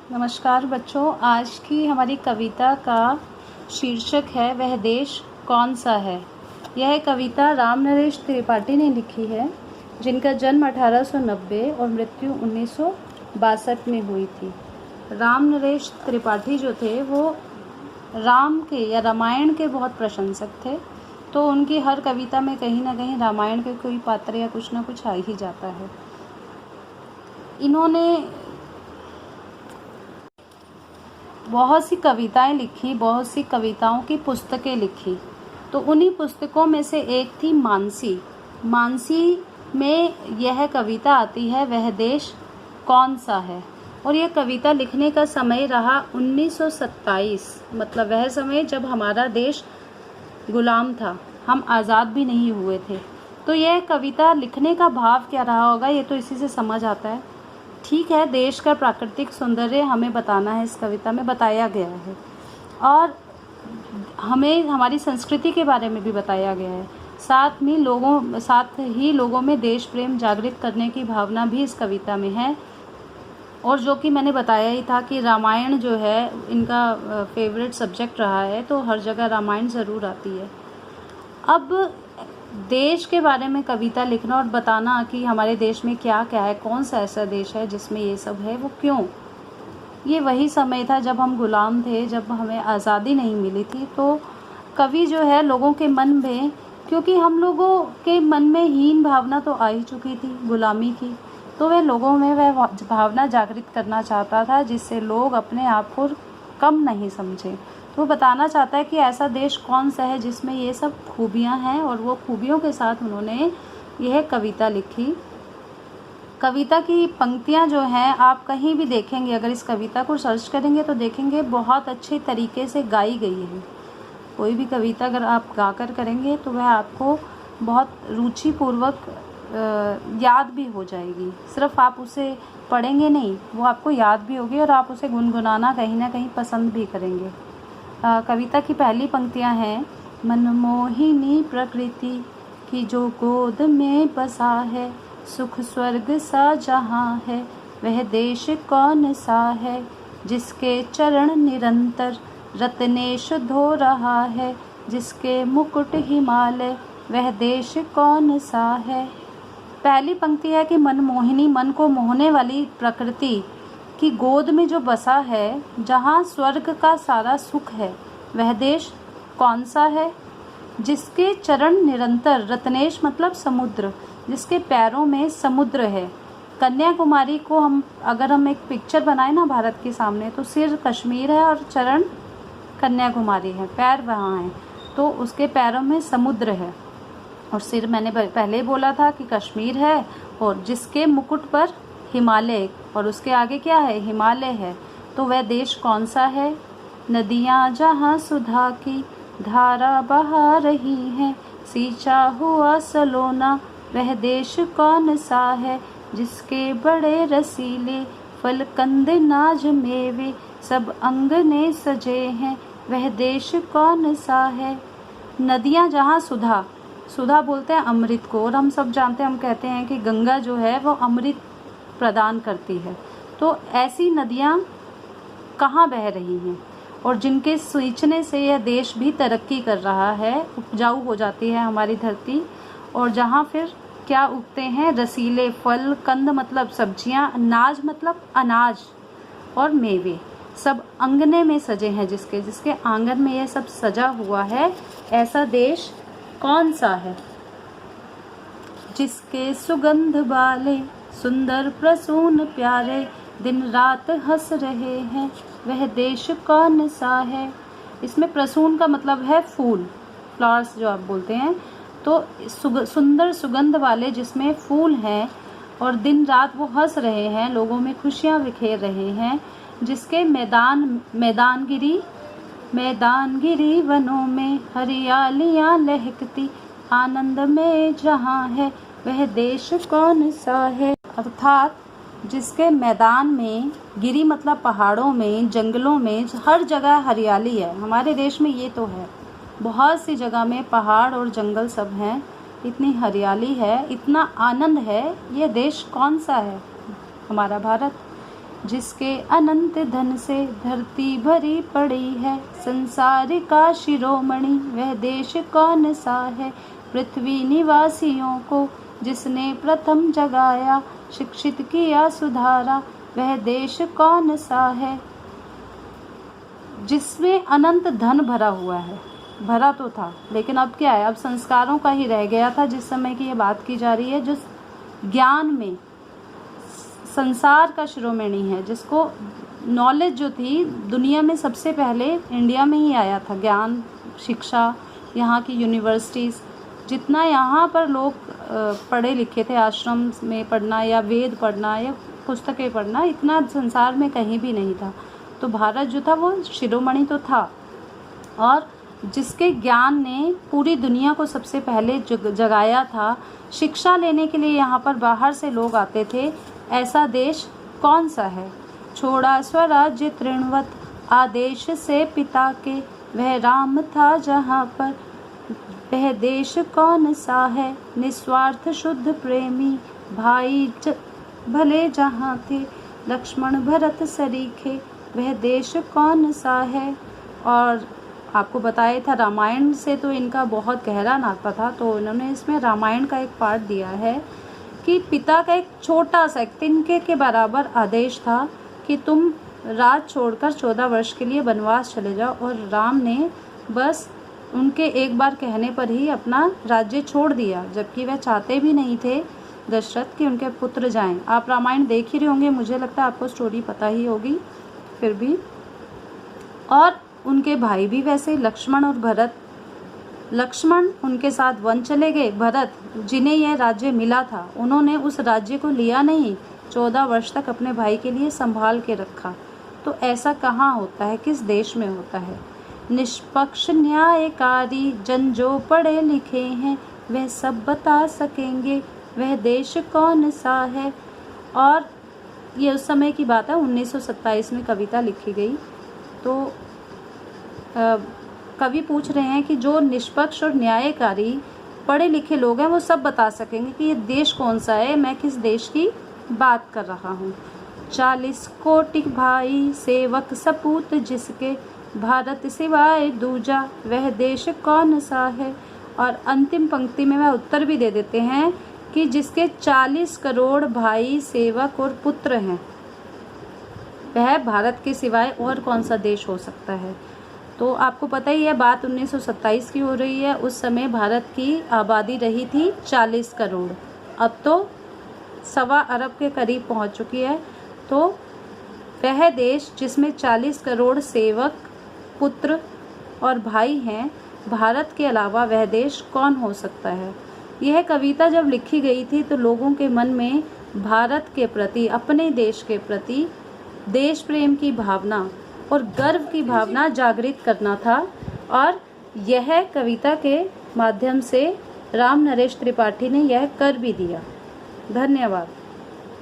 नमस्कार बच्चों, आज की हमारी कविता का शीर्षक है वह देश कौन सा है। यह कविता राम नरेश त्रिपाठी ने लिखी है, जिनका जन्म 1890 और मृत्यु 1962 में हुई थी। राम नरेश त्रिपाठी जो थे वो राम के या रामायण के बहुत प्रशंसक थे, तो उनकी हर कविता में कहीं ना कहीं रामायण के कोई पात्र या कुछ ना कुछ आ ही जाता है। इन्होंने बहुत सी कविताएं लिखी, बहुत सी कविताओं की पुस्तकें लिखी। तो उन्हीं पुस्तकों में से एक थी मानसी। मानसी में यह कविता आती है वह देश कौन सा है। और यह कविता लिखने का समय रहा 1927, मतलब वह समय जब हमारा देश गुलाम था, हम आज़ाद भी नहीं हुए थे। तो यह कविता लिखने का भाव क्या रहा होगा, ये तो इसी से समझ आता है। ठीक है, देश का प्राकृतिक सौंदर्य हमें बताना है, इस कविता में बताया गया है, और हमें हमारी संस्कृति के बारे में भी बताया गया है। साथ ही लोगों में देश प्रेम जागृत करने की भावना भी इस कविता में है। और जो कि मैंने बताया ही था कि रामायण जो है इनका फेवरेट सब्जेक्ट रहा है, तो हर जगह रामायण ज़रूर आती है। अब देश के बारे में कविता लिखना और बताना कि हमारे देश में क्या क्या है, कौन सा ऐसा देश है जिसमें ये सब है, वो क्यों। ये वही समय था जब हम गुलाम थे, जब हमें आज़ादी नहीं मिली थी। तो कवि जो है लोगों के मन में, क्योंकि हम लोगों के मन में हीन भावना तो आ ही चुकी थी गुलामी की, तो वह लोगों में वह भावना जागृत करना चाहता था जिससे लोग अपने आप को कम नहीं समझें। तो वो बताना चाहता है कि ऐसा देश कौन सा है जिसमें ये सब खूबियां हैं, और वो खूबियों के साथ उन्होंने यह कविता लिखी। कविता की पंक्तियां जो हैं आप कहीं भी देखेंगे, अगर इस कविता को सर्च करेंगे तो देखेंगे बहुत अच्छे तरीके से गाई गई है। कोई भी कविता अगर आप गाकर करेंगे तो वह आपको बहुत रुचिपूर्वक याद भी हो जाएगी। सिर्फ आप उसे पढ़ेंगे नहीं, वो आपको याद भी होगी और आप उसे गुनगुनाना कहीं ना कहीं पसंद भी करेंगे। कविता की पहली पंक्तियां हैं, मनमोहिनी प्रकृति की जो गोद में बसा है, सुख स्वर्ग सा जहाँ है, वह देश कौन सा है, जिसके चरण निरंतर रत्नेश धो रहा है, जिसके मुकुट हिमालय, वह देश कौन सा है। पहली पंक्ति है कि मनमोहिनी, मन को मोहने वाली प्रकृति की गोद में जो बसा है, जहाँ स्वर्ग का सारा सुख है, वह देश कौन सा है, जिसके चरण निरंतर, रत्नेश मतलब समुद्र, जिसके पैरों में समुद्र है। कन्याकुमारी को अगर हम एक पिक्चर बनाए ना भारत के सामने, तो सिर कश्मीर है और चरण कन्याकुमारी है, पैर वहाँ हैं, तो उसके पैरों में समुद्र है। और सिर मैंने पहले बोला था कि कश्मीर है, और जिसके मुकुट पर हिमालय, और उसके आगे क्या है, हिमालय है। तो वह देश कौन सा है। नदियाँ जहाँ सुधा की धारा बहा रही हैं, सींचा हुआ सलोना, वह देश कौन सा है, जिसके बड़े रसीले फल कंद नाज मेवे, सब अंगने सजे हैं, वह देश कौन सा है। नदियाँ जहाँ सुधा बोलते हैं अमृत को, और हम सब जानते हैं, हम कहते हैं कि गंगा जो है वो अमृत प्रदान करती है। तो ऐसी नदियाँ कहाँ बह रही हैं, और जिनके सींचने से यह देश भी तरक्की कर रहा है, उपजाऊ हो जाती है हमारी धरती, और जहाँ फिर क्या उगते हैं, रसीले फल, कंद मतलब सब्जियाँ, नाज मतलब अनाज, और मेवे, सब अंगने में सजे हैं, जिसके आंगन में यह सब सजा हुआ है, ऐसा देश कौन सा है। जिसके सुगंध वाले सुंदर प्रसून प्यारे, दिन रात हंस रहे हैं, वह देश कौन सा है। इसमें प्रसून का मतलब है फूल, फ्लावर्स जो आप बोलते हैं। तो सुंदर सुगंध वाले जिसमें फूल हैं, और दिन रात वो हंस रहे हैं, लोगों में खुशियाँ बिखेर रहे हैं, जिसके मैदानगिरी वनों में हरियालियाँ लहकती, आनंद में जहाँ है, वह देश कौन सा है। अर्थात जिसके मैदान में, गिरी मतलब पहाड़ों में, जंगलों में, हर जगह हरियाली है। हमारे देश में ये तो है, बहुत सी जगह में पहाड़ और जंगल सब हैं, इतनी हरियाली है, इतना आनंद है, ये देश कौन सा है, हमारा भारत। जिसके अनंत धन से धरती भरी पड़ी है। संसार का शिरोमणि वह देश कौन सा है। पृथ्वी निवासियों को जिसने प्रथम जगाया, शिक्षित किया सुधारा, वह देश कौन सा है। जिसमें अनंत धन भरा हुआ है। भरा तो था, लेकिन अब क्या है, अब संस्कारों का ही रह गया था। जिस समय की ये बात की जा रही है, जो ज्ञान में संसार का शिरोमणि है, जिसको नॉलेज जो थी दुनिया में सबसे पहले इंडिया में ही आया था। ज्ञान, शिक्षा, यहाँ की यूनिवर्सिटीज़, जितना यहाँ पर लोग पढ़े लिखे थे, आश्रम में पढ़ना या वेद पढ़ना या पुस्तकें पढ़ना, इतना संसार में कहीं भी नहीं था। तो भारत जो था वो शिरोमणि तो था, और जिसके ज्ञान ने पूरी दुनिया को सबसे पहले जगाया था। शिक्षा लेने के लिए यहाँ पर बाहर से लोग आते थे। ऐसा देश कौन सा है। छोड़ा स्वराज्य तृणवत आदेश से पिता के, वह राम था जहाँ पर, वह देश कौन सा है। निस्वार्थ शुद्ध प्रेमी भाई भले जहाँ थे, लक्ष्मण भरत सरीखे, वह देश कौन सा है। और आपको बताया था रामायण से तो इनका बहुत गहरा नाता था, तो इन्होंने इसमें रामायण का एक पार्ट दिया है कि पिता का एक छोटा सा, एक तिनके के बराबर आदेश था कि तुम राज छोड़कर 14 वर्ष के लिए वनवास चले जाओ, और राम ने बस उनके एक बार कहने पर ही अपना राज्य छोड़ दिया, जबकि वह चाहते भी नहीं थे दशरथ कि उनके पुत्र जाएं। आप रामायण देख ही रहे होंगे, मुझे लगता है आपको स्टोरी पता ही होगी फिर भी। और उनके भाई भी वैसे, लक्ष्मण और भरत। लक्ष्मण उनके साथ वन चले गए, भरत जिन्हें यह राज्य मिला था उन्होंने उस राज्य को लिया नहीं, 14 वर्ष तक अपने भाई के लिए संभाल के रखा। तो ऐसा कहाँ होता है, किस देश में होता है। निष्पक्ष न्यायकारी जन जो पढ़े लिखे हैं, वह सब बता सकेंगे, वह देश कौन सा है। और ये उस समय की बात है, 1927 में कविता लिखी गई। तो कवि पूछ रहे हैं कि जो निष्पक्ष और न्यायकारी पढ़े लिखे लोग हैं वो सब बता सकेंगे कि ये देश कौन सा है, मैं किस देश की बात कर रहा हूँ। 40 कोटि भाई सेवक सपूत जिसके, भारत सिवाय दूजा, वह देश कौन सा है। और अंतिम पंक्ति में वह उत्तर भी दे देते हैं कि जिसके 40 करोड़ भाई सेवक और पुत्र हैं, वह भारत के सिवाय और कौन सा देश हो सकता है। तो आपको पता ही है, बात 1927 की हो रही है। उस समय भारत की आबादी रही थी 40 करोड़, अब तो 1.25 अरब के करीब पहुंच चुकी है। तो वह देश जिसमें 40 करोड़ सेवक, पुत्र और भाई हैं, भारत के अलावा वह देश कौन हो सकता है। यह कविता जब लिखी गई थी तो लोगों के मन में भारत के प्रति, अपने देश के प्रति देश प्रेम की भावना और गर्व की भावना जागृत करना था। और यह कविता के माध्यम से राम नरेश त्रिपाठी ने यह कर भी दिया। धन्यवाद।